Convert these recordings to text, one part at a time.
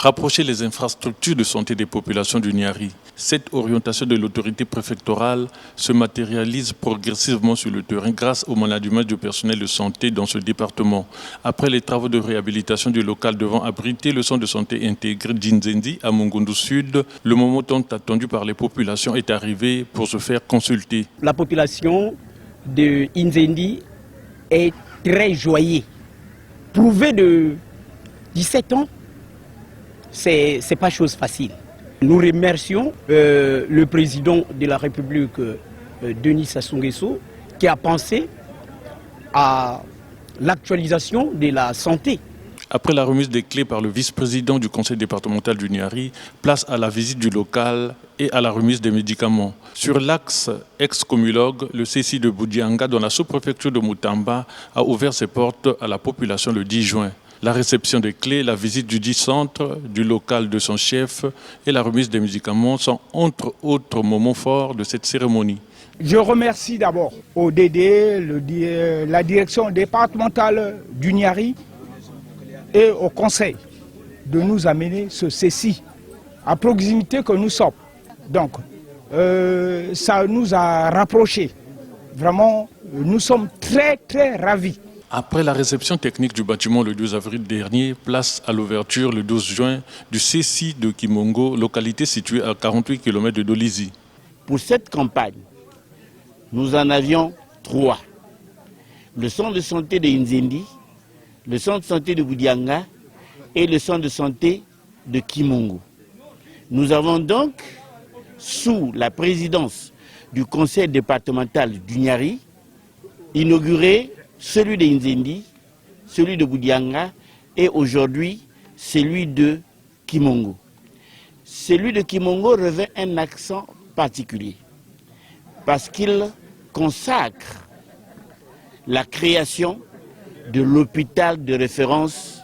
Rapprocher les infrastructures de santé des populations du Niari. Cette orientation de l'autorité préfectorale se matérialise progressivement sur le terrain grâce au management du personnel de santé dans ce département. Après les travaux de réhabilitation du local devant abriter le centre de santé intégré d'Inzendi à Mongondo Sud, le moment tant attendu par les populations est arrivé pour se faire consulter. La population de Inzendi est très joyeuse. Prouver de 17 ans, c'est pas chose facile. Nous remercions le président de la République, Denis Sassou Nguesso, qui a pensé à l'actualisation de la santé. Après la remise des clés par le vice-président du conseil départemental du Niari, place à la visite du local et à la remise des médicaments. Sur l'axe ex-commulogue, le CCI de Boudianga, dans la sous-préfecture de Moutamba, a ouvert ses portes à la population le 10 juin. La réception des clés, la visite du dit centre, du local de son chef et la remise des médicaments sont entre autres moments forts de cette cérémonie. Je remercie d'abord ODD, la direction départementale du Niari et au conseil de nous amener ce CCI à proximité que nous sommes. Donc, ça nous a rapprochés. Vraiment, nous sommes très ravis. Après la réception technique du bâtiment le 12 avril dernier, place à l'ouverture le 12 juin du CCI de Kimongo, localité située à 48 km de Dolizy. Pour cette campagne, nous en avions 3. Le centre de santé de Inzendi, le centre de santé de Boudianga et le centre de santé de Kimongo. Nous avons donc, sous la présidence du conseil départemental du Niari, inauguré celui de Inzendi, celui de Boudianga et aujourd'hui celui de Kimongo. Celui de Kimongo revêt un accent particulier parce qu'il consacre la création de l'hôpital de référence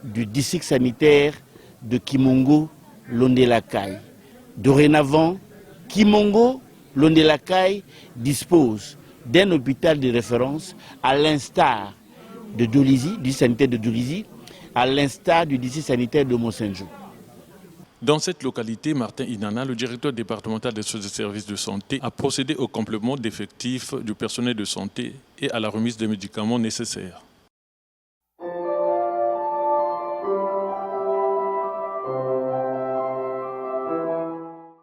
du district sanitaire de Kimongo-Londelakai. Dorénavant, Kimongo-Londelakai dispose d'un hôpital de référence à l'instar de Dolizy, du sanitaire de Dolizy, à l'instar du district sanitaire de Mont-Saint-Jean. Dans cette localité, Martin Inana, le directeur départemental des services de santé, a procédé au complément d'effectifs du personnel de santé et à la remise des médicaments nécessaires.